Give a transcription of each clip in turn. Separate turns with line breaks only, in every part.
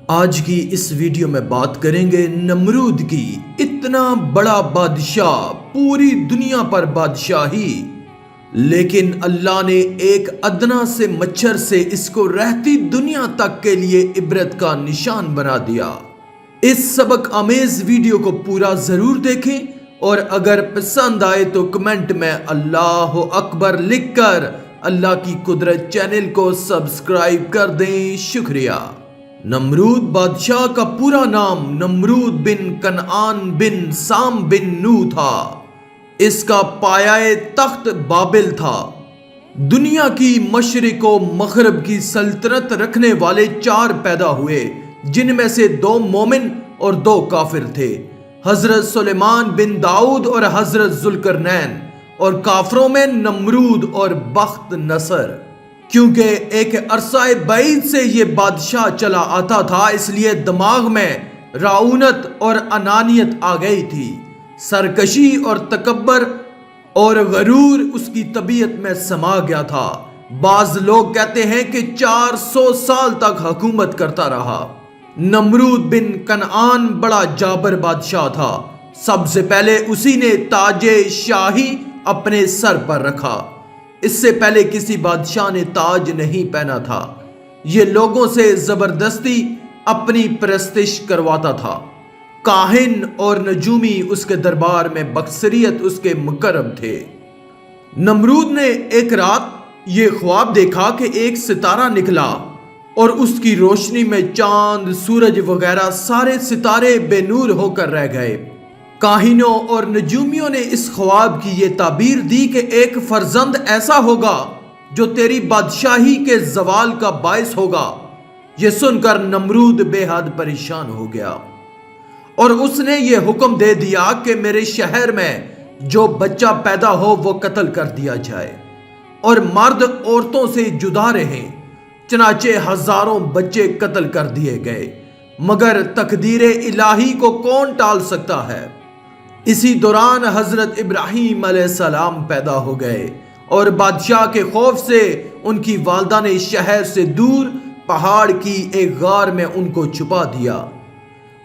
آج کی اس ویڈیو میں بات کریں گے نمرود کی۔ اتنا بڑا بادشاہ، پوری دنیا پر بادشاہی، لیکن اللہ نے ایک ادنا سے مچھر سے اس کو رہتی دنیا تک کے لیے عبرت کا نشان بنا دیا۔ اس سبق آمیز ویڈیو کو پورا ضرور دیکھیں، اور اگر پسند آئے تو کمنٹ میں اللہ اکبر لکھ کر اللہ کی قدرت چینل کو سبسکرائب کر دیں۔ شکریہ۔ نمرود بادشاہ کا پورا نام نمرود بن کنعان بن سام بن نو تھا۔ اس کا پایہ تخت بابل تھا۔ دنیا کی مشرق و مغرب کی سلطنت رکھنے والے 4 پیدا ہوئے، جن میں سے 2 مومن اور 2 کافر تھے، حضرت سلیمان بن داؤد اور حضرت ذوالقرنین، اور کافروں میں نمرود اور بخت نصر۔ کیونکہ ایک عرصہ بعید سے یہ بادشاہ چلا آتا تھا، اس لیے دماغ میں رعونت اور انانیت آ گئی تھی۔ سرکشی اور تکبر اور غرور اس کی طبیعت میں سما گیا تھا۔ بعض لوگ کہتے ہیں کہ 400 سال تک حکومت کرتا رہا۔ نمرود بن کنعان بڑا جابر بادشاہ تھا۔ سب سے پہلے اسی نے تاج شاہی اپنے سر پر رکھا۔ اس سے پہلے کسی بادشاہ نے تاج نہیں پہنا تھا۔ یہ لوگوں سے زبردستی اپنی پرستش کرواتا تھا۔ کاہن اور نجومی اس کے دربار میں بکثریت اس کے مقرب تھے۔ نمرود نے ایک رات یہ خواب دیکھا کہ ایک ستارہ نکلا اور اس کی روشنی میں چاند، سورج وغیرہ سارے ستارے بے نور ہو کر رہ گئے۔ کاہنوں اور نجومیوں نے اس خواب کی یہ تعبیر دی کہ ایک فرزند ایسا ہوگا جو تیری بادشاہی کے زوال کا باعث ہوگا۔ یہ سن کر نمرود بے حد پریشان ہو گیا، اور اس نے یہ حکم دے دیا کہ میرے شہر میں جو بچہ پیدا ہو وہ قتل کر دیا جائے، اور مرد عورتوں سے جدا رہیں۔ چنانچہ ہزاروں بچے قتل کر دیے گئے، مگر تقدیر الہی کو کون ٹال سکتا ہے؟ اسی دوران حضرت ابراہیم علیہ السلام پیدا ہو گئے، اور بادشاہ کے خوف سے ان کی والدہ نے شہر سے دور پہاڑ کی ایک غار میں ان کو چھپا دیا۔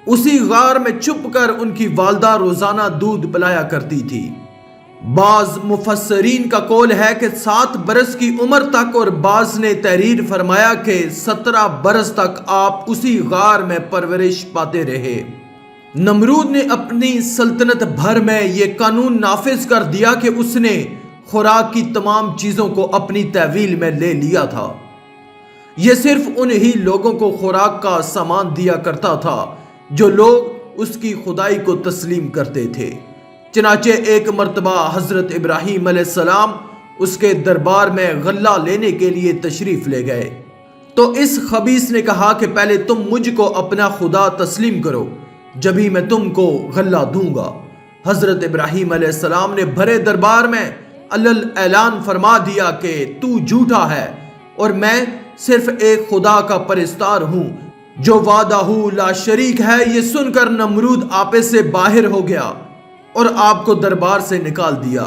اسی غار میں چھپ کر ان کی والدہ روزانہ دودھ پلایا کرتی تھی۔ بعض مفسرین کا قول ہے کہ 7 برس کی عمر تک، اور بعض نے تحریر فرمایا کہ 17 برس تک آپ اسی غار میں پرورش پاتے رہے۔ نمرود نے اپنی سلطنت بھر میں یہ قانون نافذ کر دیا کہ اس نے خوراک کی تمام چیزوں کو اپنی تحویل میں لے لیا تھا۔ یہ صرف انہی لوگوں کو خوراک کا سامان دیا کرتا تھا جو لوگ اس کی خدائی کو تسلیم کرتے تھے۔ چنانچہ ایک مرتبہ حضرت ابراہیم علیہ السلام اس کے دربار میں غلہ لینے کے لیے تشریف لے گئے، تو اس خبیث نے کہا کہ پہلے تم مجھ کو اپنا خدا تسلیم کرو، جبھی میں تم کو غلہ دوں گا۔ حضرت ابراہیم علیہ السلام نے بھرے دربار میں علل اعلان فرما دیا کہ تو جھوٹا ہے، اور میں صرف ایک خدا کا پرستار ہوں جو وحدہ لا شریک ہے۔ یہ سن کر نمرود آپے سے باہر ہو گیا اور آپ کو دربار سے نکال دیا،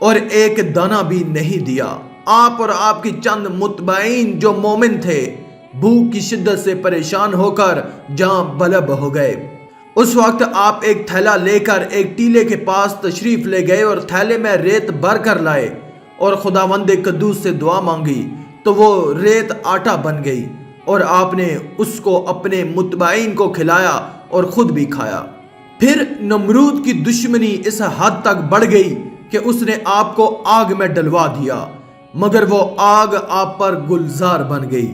اور ایک دانہ بھی نہیں دیا۔ آپ اور آپ کی چند متبعین جو مومن تھے بھوک کی شدت سے پریشان ہو کر جاں بلب ہو گئے۔ اس وقت آپ ایک تھیلا لے کر ایک ٹیلے کے پاس تشریف لے گئے اور تھیلے میں ریت بھر کر لائے، اور خداوند قدوس سے دعا مانگی تو وہ ریت آٹا بن گئی، اور آپ نے اس کو اپنے متبعین کو کھلایا اور خود بھی کھایا۔ پھر نمرود کی دشمنی اس حد تک بڑھ گئی کہ اس نے آپ کو آگ میں ڈلوا دیا، مگر وہ آگ آپ پر گلزار بن گئی،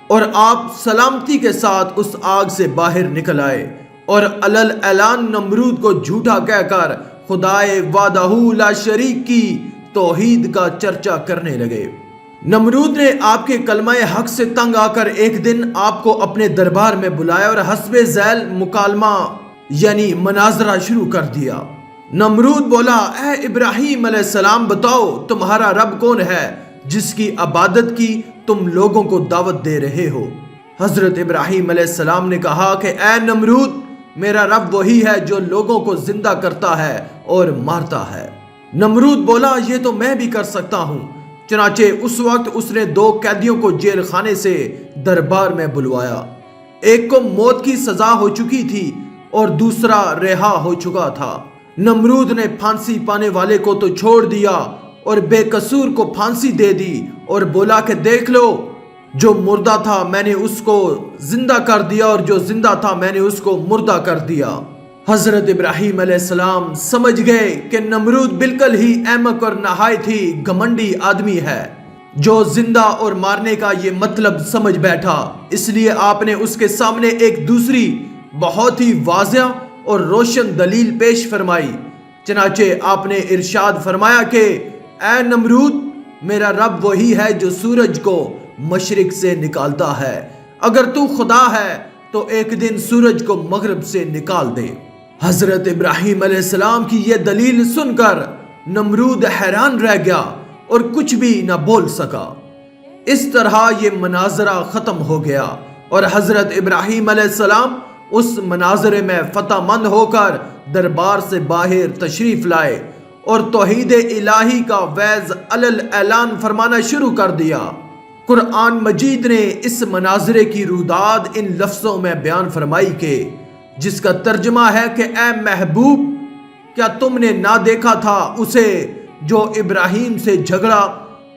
اور آپ سلامتی کے ساتھ اس آگ سے باہر نکل آئے، اور علل اعلان نمرود کو جھوٹا کہہ کر خدائے وحدہ لا شریک کی توحید کا چرچا کرنے لگے۔ نمرود نے آپ کے کلمہ حق سے تنگ آ کر ایک دن آپ کو اپنے دربار میں بلایا اور حسب ذیل مکالمہ یعنی مناظرہ شروع کر دیا۔ نمرود بولا، اے ابراہیم علیہ السلام، بتاؤ تمہارا رب کون ہے جس کی عبادت کی تم لوگوں کو دعوت دے رہے ہو؟ حضرت ابراہیم علیہ السلام نے کہا کہ اے نمرود، میرا رب وہی ہے جو لوگوں کو زندہ کرتا ہے اور مارتا ہے۔ نمرود بولا، یہ تو میں بھی کر سکتا ہوں۔ چنانچہ اس وقت اس نے 2 قیدیوں کو جیل خانے سے دربار میں بلوایا، ایک کو موت کی سزا ہو چکی تھی اور دوسرا رہا ہو چکا تھا۔ نمرود نے پھانسی پانے والے کو تو چھوڑ دیا اور بے قصور کو پھانسی دے دی اور بولا کہ دیکھ لو، جو مردہ تھا میں نے اس کو زندہ کر دیا اور جو زندہ تھا میں نے اس کو مردہ کر دیا۔ حضرت ابراہیم علیہ السلام سمجھ گئے کہ نمرود بالکل ہی احمق اور نہایت ہی گھمنڈی آدمی ہے، جو زندہ اور مارنے کا یہ مطلب سمجھ بیٹھا۔ اس لیے آپ نے اس کے سامنے ایک دوسری بہت ہی واضح اور روشن دلیل پیش فرمائی۔ چنانچہ آپ نے ارشاد فرمایا کہ اے نمرود، میرا رب وہی ہے جو سورج کو مشرق سے نکالتا ہے، اگر تو خدا ہے تو ایک دن سورج کو مغرب سے نکال دے۔ حضرت ابراہیم علیہ السلام کی یہ دلیل سن کر نمرود حیران رہ گیا اور کچھ بھی نہ بول سکا۔ اس طرح یہ مناظرہ ختم ہو گیا اور حضرت ابراہیم علیہ السلام اس مناظرے میں فتح مند ہو کر دربار سے باہر تشریف لائے اور توحید الہی کا وعظ علل اعلان فرمانا شروع کر دیا۔ قرآن مجید نے اس مناظرے کی روداد ان لفظوں میں بیان فرمائی کہ جس کا ترجمہ ہے کہ اے محبوب، کیا تم نے نہ دیکھا تھا اسے جو ابراہیم سے جھگڑا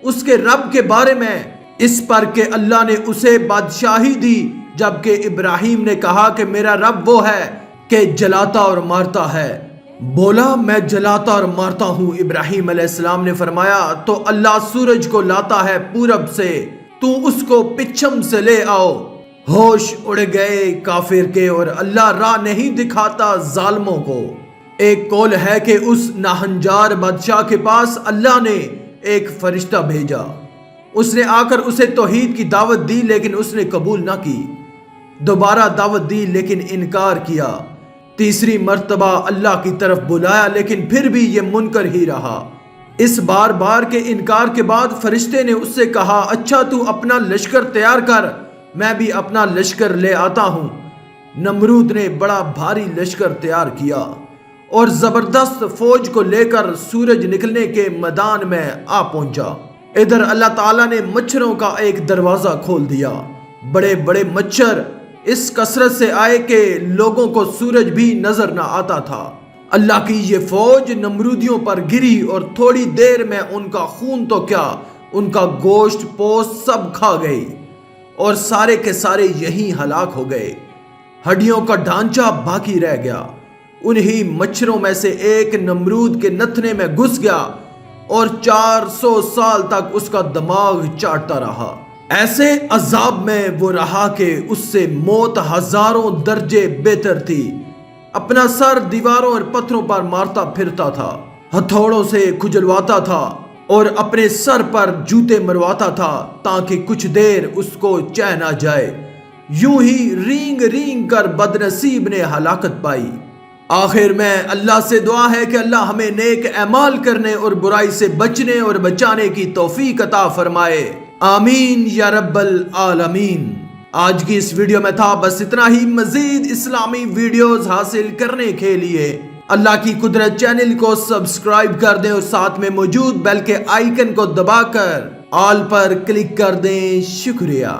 اس کے رب کے بارے میں، اس پر کہ اللہ نے اسے بادشاہی دی، جبکہ ابراہیم نے کہا کہ میرا رب وہ ہے کہ جلاتا اور مارتا ہے۔ بولا میں جلاتا اور مارتا ہوں۔ ابراہیم علیہ السلام نے فرمایا تو اللہ سورج کو لاتا ہے پورب سے، تو اس کو پچھم سے لے آؤ۔ ہوش اڑ گئے کافر کے اور اللہ راہ نہیں دکھاتا ظالموں کو۔ ایک قول ہے کہ اس ناہنجار بادشاہ کے پاس اللہ نے ایک فرشتہ بھیجا، اس نے آ کر اسے توحید کی دعوت دی لیکن اس نے قبول نہ کی، دوبارہ دعوت دی لیکن انکار کیا، تیسری مرتبہ اللہ کی طرف بلایا لیکن پھر بھی یہ منکر ہی رہا۔ اس بار بار کے انکار کے بعد فرشتے نے اس سے کہا اچھا تو اپنا لشکر تیار کر، میں بھی اپنا لشکر لے آتا ہوں۔ نمرود نے بڑا بھاری لشکر تیار کیا اور زبردست فوج کو لے کر سورج نکلنے کے میدان میں آ پہنچا۔ ادھر اللہ تعالیٰ نے مچھروں کا ایک دروازہ کھول دیا، بڑے بڑے مچھر اس کثرت سے آئے کہ لوگوں کو سورج بھی نظر نہ آتا تھا۔ اللہ کی یہ فوج نمرودیوں پر گری اور تھوڑی دیر میں ان کا خون تو کیا، ان کا گوشت پوست سب کھا گئی اور سارے کے سارے یہیں ہلاک ہو گئے، ہڈیوں کا ڈھانچہ باقی رہ گیا۔ انہی مچھروں میں سے ایک نمرود کے نتھنے میں گھس گیا اور 400 سال تک اس کا دماغ چاٹتا رہا۔ ایسے عذاب میں وہ رہا کہ اس سے موت ہزاروں درجے بہتر تھی۔ اپنا سر دیواروں اور پتھروں پر مارتا پھرتا تھا، ہتھوڑوں سے کھجلواتا تھا اور اپنے سر پر جوتے مرواتا تھا تاکہ کچھ دیر اس کو چین آ جائے۔ یوں ہی رینگ رینگ کر بدنصیب نے ہلاکت پائی۔ آخر میں اللہ سے دعا ہے کہ اللہ ہمیں نیک اعمال کرنے اور برائی سے بچنے اور بچانے کی توفیق عطا فرمائے، آمین یا رب العالمین۔ آج کی اس ویڈیو میں تھا بس اتنا ہی۔ مزید اسلامی ویڈیوز حاصل کرنے کے لیے اللہ کی قدرت چینل کو سبسکرائب کر دیں اور ساتھ میں موجود بیل کے آئیکن کو دبا کر آل پر کلک کر دیں۔ شکریہ۔